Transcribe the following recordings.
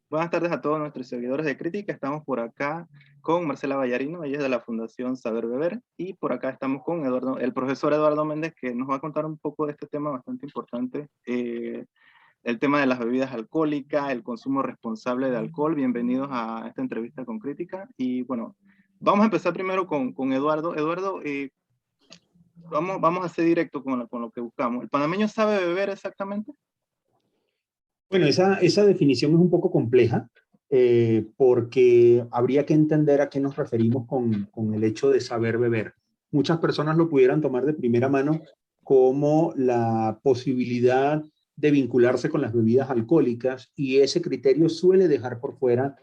Buenas tardes a todos nuestros seguidores de Crítica. Estamos por acá con Marcela Vallarino, ella es de la Fundación Saber Beber, y por acá estamos con el profesor Eduardo Méndez, que nos va a contar un poco de este tema bastante importante, el tema de las bebidas alcohólicas, el consumo responsable de alcohol. Bienvenidos a esta entrevista con Crítica. Y bueno, vamos a empezar primero con Eduardo. Eduardo, vamos a ser directo con lo que buscamos. ¿El panameño sabe beber exactamente? Bueno, esa definición es un poco compleja porque habría que entender a qué nos referimos con el hecho de saber beber. Muchas personas lo pudieran tomar de primera mano como la posibilidad de vincularse con las bebidas alcohólicas y ese criterio suele dejar por fuera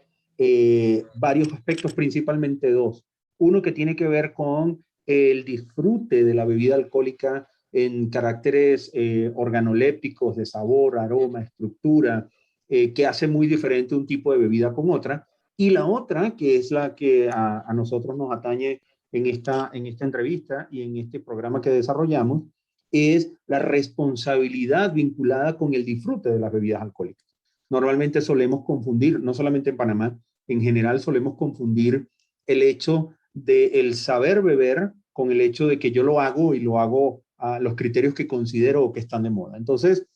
varios aspectos, principalmente dos. Uno que tiene que ver con el disfrute de la bebida alcohólica en caracteres organolépticos de sabor, aroma, estructura, que hace muy diferente un tipo de bebida con otra. Y la otra, que es la que a nosotros nos atañe en esta entrevista y en este programa que desarrollamos, es la responsabilidad vinculada con el disfrute de las bebidas alcohólicas. Normalmente solemos confundir, no solamente en Panamá, en general solemos confundir el hecho de el saber beber con el hecho de que yo lo hago y lo hago a los criterios que considero que están de moda. Entonces,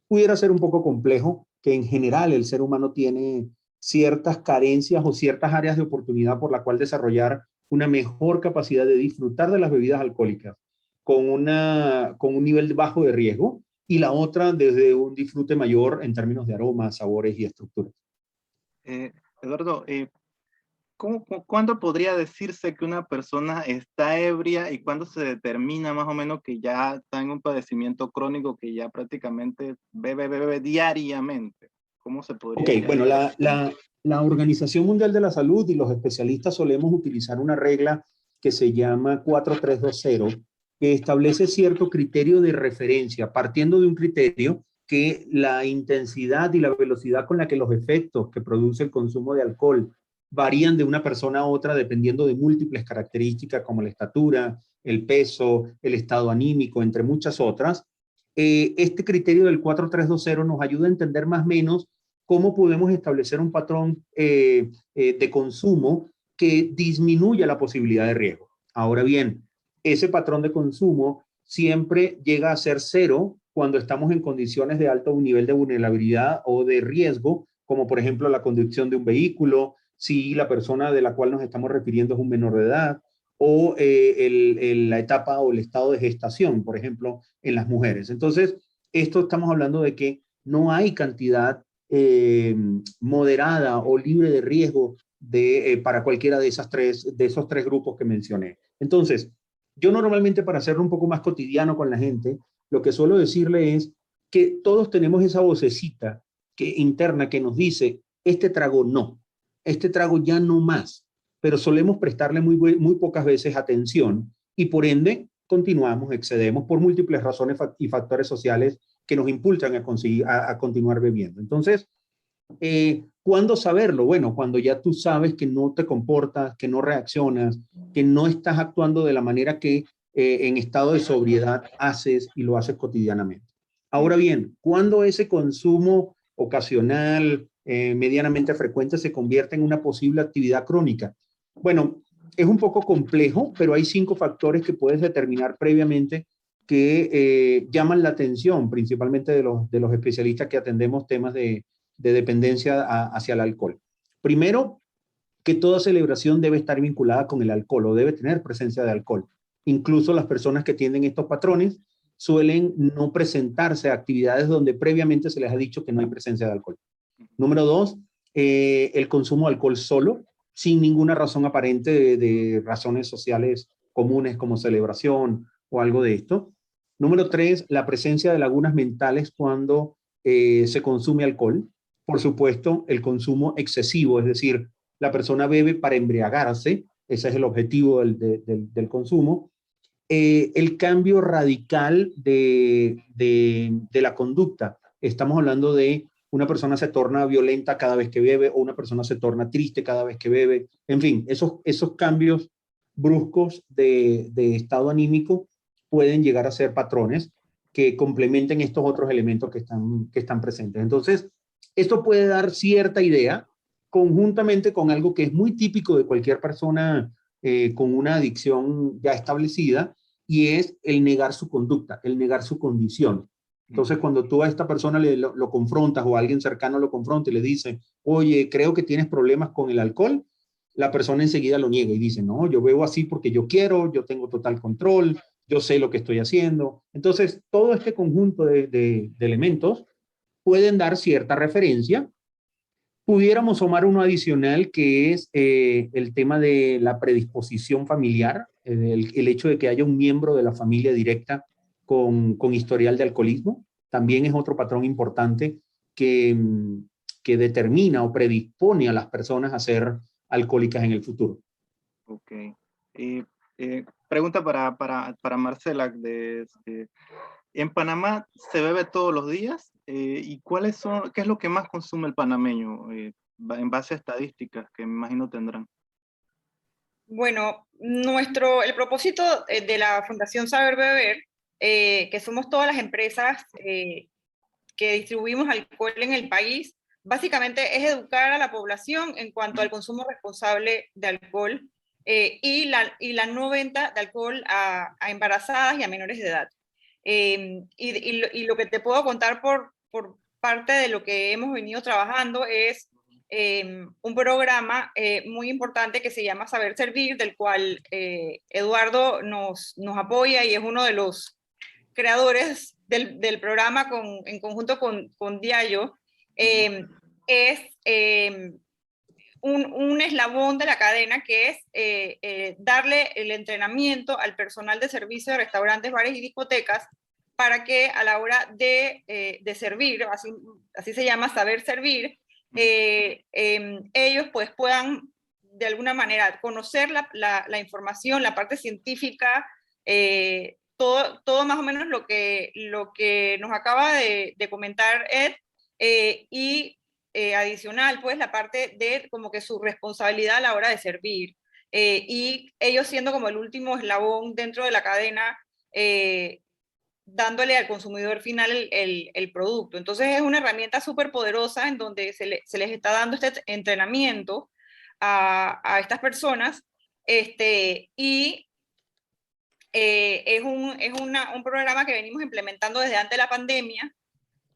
pudiera ser un poco complejo que en general el ser humano tiene ciertas carencias o ciertas áreas de oportunidad por la cual desarrollar una mejor capacidad de disfrutar de las bebidas alcohólicas con un nivel bajo de riesgo y la otra desde un disfrute mayor en términos de aromas, sabores y estructuras. Eh, Eduardo, ¿cuándo podría decirse que una persona está ebria y cuándo se determina más o menos que ya está en un padecimiento crónico que ya prácticamente bebe diariamente? ¿Cómo se Ok, podría ya bueno, llegar a ese punto? la Organización Mundial de la Salud y los especialistas solemos utilizar una regla que se llama 4320, que establece cierto criterio de referencia, partiendo de un criterio que la intensidad y la velocidad con la que los efectos que produce el consumo de alcohol varían de una persona a otra dependiendo de múltiples características como la estatura, el peso, el estado anímico, entre muchas otras. Este criterio del 4320 nos ayuda a entender más o menos cómo podemos establecer un patrón de consumo que disminuya la posibilidad de riesgo. Ahora bien, ese patrón de consumo siempre llega a ser cero cuando estamos en condiciones de alto nivel de vulnerabilidad o de riesgo, como por ejemplo la conducción de un vehículo, si la persona de la cual nos estamos refiriendo es un menor de edad, o la etapa o el estado de gestación, por ejemplo, en las mujeres. Entonces, esto estamos hablando de que no hay cantidad moderada o libre de riesgo para cualquiera de esos tres grupos que mencioné. Entonces, yo normalmente para hacerlo un poco más cotidiano con la gente, lo que suelo decirle es que todos tenemos esa vocecita interna que nos dice, este trago no, este trago ya no más, pero solemos prestarle muy pocas veces atención y por ende continuamos, excedemos por múltiples razones y factores sociales que nos impulsan a continuar bebiendo. Entonces, ¿cuándo saberlo? Bueno, cuando ya tú sabes que no te comportas, que no reaccionas, que no estás actuando de la manera que en estado de sobriedad haces y lo haces cotidianamente. Ahora bien, ¿cuándo ese consumo ocasional, medianamente frecuente, se convierte en una posible actividad crónica? Bueno, es un poco complejo, pero hay 5 factores que puedes determinar previamente que llaman la atención, principalmente de los especialistas que atendemos temas de dependencia hacia el alcohol. Primero, que toda celebración debe estar vinculada con el alcohol o debe tener presencia de alcohol. Incluso las personas que tienen estos patrones suelen no presentarse a actividades donde previamente se les ha dicho que no hay presencia de alcohol. Número dos, el consumo de alcohol solo, sin ninguna razón aparente de razones sociales comunes como celebración o algo de esto. Número tres, la presencia de lagunas mentales cuando se consume alcohol. Por supuesto, el consumo excesivo, es decir, la persona bebe para embriagarse, ese es el objetivo del consumo. El cambio radical de la conducta. Estamos hablando de una persona se torna violenta cada vez que bebe o una persona se torna triste cada vez que bebe. En fin, esos cambios bruscos de estado anímico pueden llegar a ser patrones que complementen estos otros elementos que están presentes. Entonces, esto puede dar cierta idea conjuntamente con algo que es muy típico de cualquier persona con una adicción ya establecida, y es el negar su conducta, el negar su condición. Entonces, cuando tú a esta persona lo confrontas o a alguien cercano lo confronta y le dice, oye, creo que tienes problemas con el alcohol, la persona enseguida lo niega y dice, no, yo bebo así porque yo quiero, yo tengo total control, yo sé lo que estoy haciendo. Entonces, todo este conjunto de elementos pueden dar cierta referencia. Pudiéramos sumar uno adicional que es el tema de la predisposición familiar, el hecho de que haya un miembro de la familia directa con historial de alcoholismo. También es otro patrón importante que, que determina o predispone a las personas a ser alcohólicas en el futuro. Ok. Pregunta para Marcela. ¿En Panamá se bebe todos los días? ¿Y qué es lo que más consume el panameño? En base a estadísticas que me imagino tendrán. Bueno, el propósito de la Fundación Saber Beber, que somos todas las empresas que distribuimos alcohol en el país, básicamente es educar a la población en cuanto al consumo responsable de alcohol y la no venta de alcohol a embarazadas y a menores de edad. Y lo que te puedo contar por parte de lo que hemos venido trabajando es un programa muy importante que se llama Saber Servir, del cual Eduardo nos apoya y es uno de los creadores del programa en conjunto con Diallo. Es un eslabón de la cadena que es darle el entrenamiento al personal de servicio de restaurantes, bares y discotecas para que a la hora de servir, así se llama, saber servir, ellos pues puedan de alguna manera conocer la información, la parte científica, todo más o menos lo que nos acaba de comentar Ed, y adicional, pues la parte de como que su responsabilidad a la hora de servir, y ellos siendo como el último eslabón dentro de la cadena, dándole al consumidor final el producto. Entonces es una herramienta súper poderosa en donde se les está dando este entrenamiento a estas personas, y es un programa que venimos implementando desde antes de la pandemia,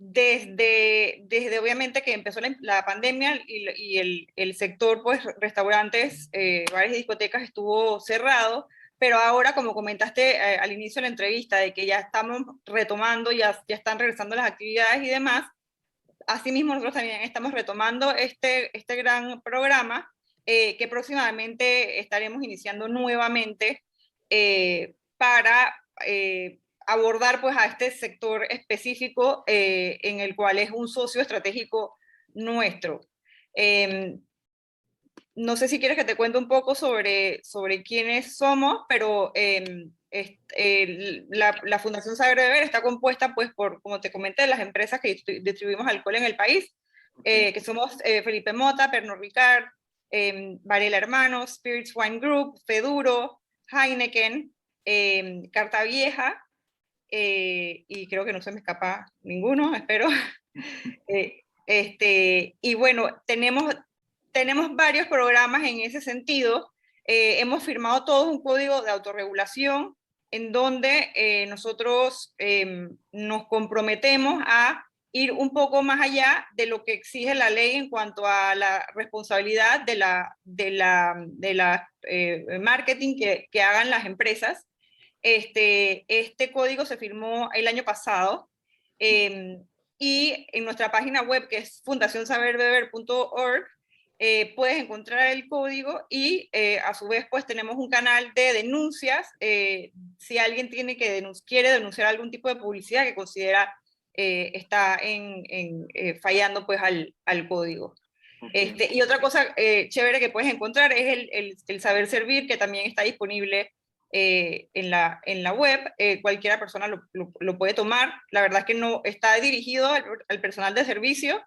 desde obviamente que empezó la pandemia y el sector, pues, restaurantes, bares y discotecas estuvo cerrado, pero ahora, como comentaste al inicio de la entrevista, de que ya estamos retomando, ya están regresando las actividades y demás, asimismo nosotros también estamos retomando este gran programa, que próximamente estaremos iniciando nuevamente, para abordar pues a este sector específico, en el cual es un socio estratégico nuestro. No sé si quieres que te cuente un poco sobre quiénes somos, pero la Fundación Saber Beber está compuesta, pues, por, como te comenté, las empresas que distribuimos alcohol en el país, que somos Felipe Mota, Pernod Ricard, Varela Hermanos, Spirits Wine Group, Feduro, Heineken, Carta Vieja, y creo que no se me escapa ninguno, espero. Y bueno, tenemos varios programas en ese sentido. Hemos firmado todo un código de autorregulación en donde nosotros nos comprometemos a ir un poco más allá de lo que exige la ley en cuanto a la responsabilidad de la marketing que hagan las empresas. Este código se firmó el año pasado, y en nuestra página web, que es fundacionsaberbeber.org, puedes encontrar el código y a su vez pues tenemos un canal de denuncias, si alguien quiere denunciar algún tipo de publicidad que considera está fallando pues al código. Okay. Y otra cosa chévere que puedes encontrar es el saber servir, que también está disponible en la web. Cualquiera persona lo puede tomar. La verdad es que no está dirigido al personal de servicio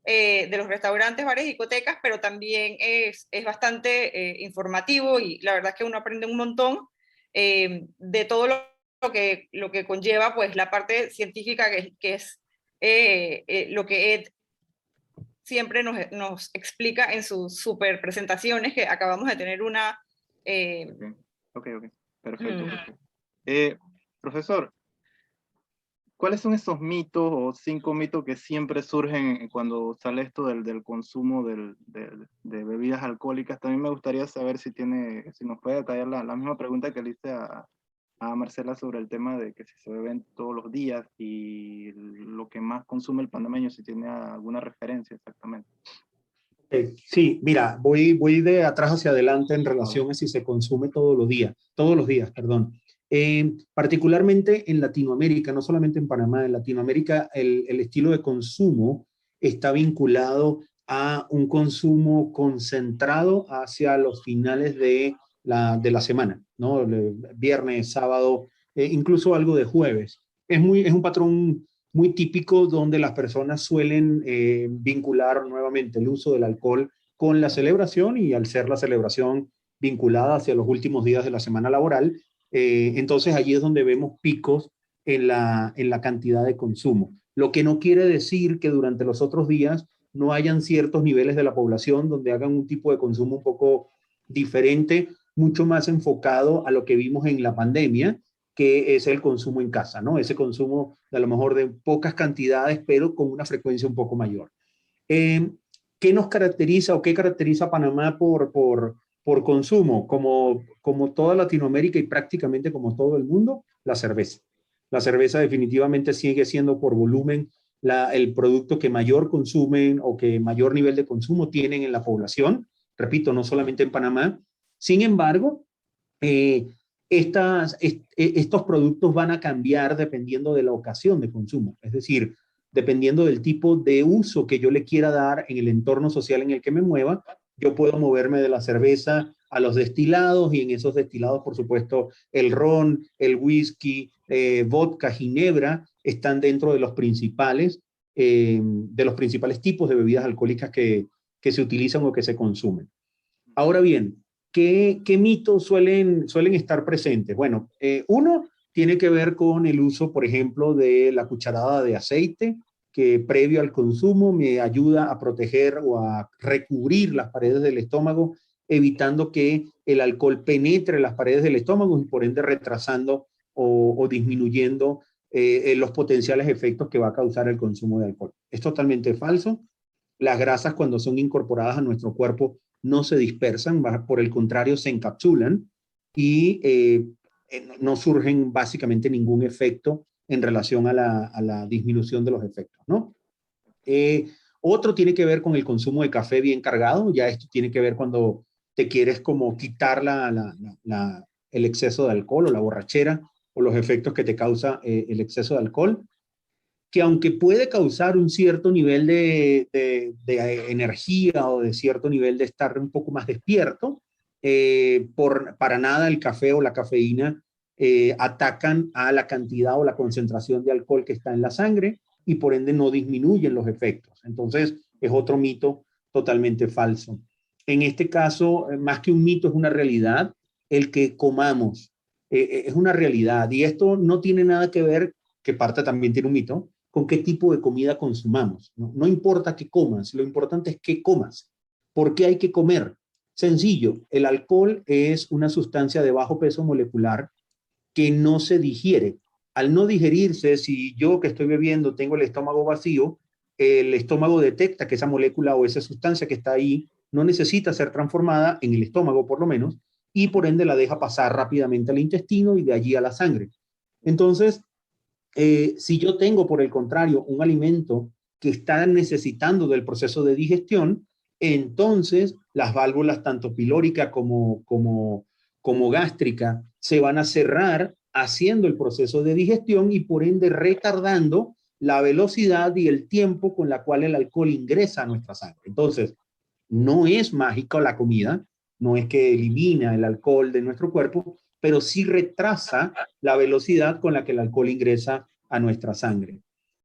de los restaurantes, bares y discotecas, pero también es bastante informativo, y la verdad es que uno aprende un montón de todo lo que conlleva pues la parte científica, que es lo que Ed siempre nos explica en sus super presentaciones, que acabamos de tener una... Ok, perfecto. Profesor, ¿cuáles son esos mitos o 5 mitos que siempre surgen cuando sale esto del consumo de bebidas alcohólicas? También me gustaría saber si nos puede detallar la misma pregunta que le hice a Marcela sobre el tema de que si se beben todos los días y lo que más consume el panameño, si tiene alguna referencia exactamente. Sí, mira, voy de atrás hacia adelante en relación a si se consume todos los días, perdón. Particularmente en Latinoamérica, no solamente en Panamá, en Latinoamérica el estilo de consumo está vinculado a un consumo concentrado hacia los finales de la semana, ¿no? Viernes, sábado, incluso algo de jueves. Es un patrón muy típico donde las personas suelen vincular nuevamente el uso del alcohol con la celebración, y al ser la celebración vinculada hacia los últimos días de la semana laboral, entonces allí es donde vemos picos en la cantidad de consumo. Lo que no quiere decir que durante los otros días no hayan ciertos niveles de la población donde hagan un tipo de consumo un poco diferente, mucho más enfocado a lo que vimos en la pandemia, que es el consumo en casa, ¿no? Ese consumo de a lo mejor de pocas cantidades, pero con una frecuencia un poco mayor. Eh, ¿Qué nos caracteriza o qué caracteriza a Panamá por consumo? Como toda Latinoamérica y prácticamente como todo el mundo, la cerveza. La cerveza definitivamente sigue siendo por volumen el producto que mayor consumen o que mayor nivel de consumo tienen en la población. Repito, no solamente en Panamá. Sin embargo, eh, estos productos van a cambiar dependiendo de la ocasión de consumo. Es decir, dependiendo del tipo de uso que yo le quiera dar en el entorno social en el que me mueva, yo puedo moverme de la cerveza a los destilados, y en esos destilados, por supuesto, el ron, el whisky, vodka, ginebra, están dentro de los principales tipos de bebidas alcohólicas que se utilizan o que se consumen. Ahora bien, ¿qué mitos suelen estar presentes? Bueno, uno tiene que ver con el uso, por ejemplo, de la cucharada de aceite, que previo al consumo me ayuda a proteger o a recubrir las paredes del estómago, evitando que el alcohol penetre las paredes del estómago y por ende retrasando o disminuyendo los potenciales efectos que va a causar el consumo de alcohol. Es totalmente falso. Las grasas, cuando son incorporadas a nuestro cuerpo, no se dispersan, por el contrario, se encapsulan y no surgen básicamente ningún efecto en relación a la disminución de los efectos, ¿no? Otro tiene que ver con el consumo de café bien cargado. Ya esto tiene que ver cuando te quieres como quitar el exceso de alcohol o la borrachera o los efectos que te causa el exceso de alcohol, que aunque puede causar un cierto nivel de energía o de cierto nivel de estar un poco más despierto, para nada el café o la cafeína atacan a la cantidad o la concentración de alcohol que está en la sangre, y por ende no disminuyen los efectos. Entonces es otro mito totalmente falso. En este caso, más que un mito, es una realidad. El que comamos es una realidad, y esto no tiene nada que ver, que parte también tiene un mito, con qué tipo de comida consumamos. No importa qué comas, lo importante es qué comas. ¿Por qué hay que comer? Sencillo, el alcohol es una sustancia de bajo peso molecular que no se digiere. Al no digerirse, si yo que estoy bebiendo tengo el estómago vacío, el estómago detecta que esa molécula o esa sustancia que está ahí no necesita ser transformada, en el estómago por lo menos, y por ende la deja pasar rápidamente al intestino y de allí a la sangre. Entonces, si yo tengo, por el contrario, un alimento que está necesitando del proceso de digestión, entonces las válvulas tanto pilórica como gástrica se van a cerrar haciendo el proceso de digestión, y por ende retardando la velocidad y el tiempo con la cual el alcohol ingresa a nuestra sangre. Entonces, no es mágica la comida, no es que elimina el alcohol de nuestro cuerpo, pero sí retrasa la velocidad con la que el alcohol ingresa a nuestra sangre.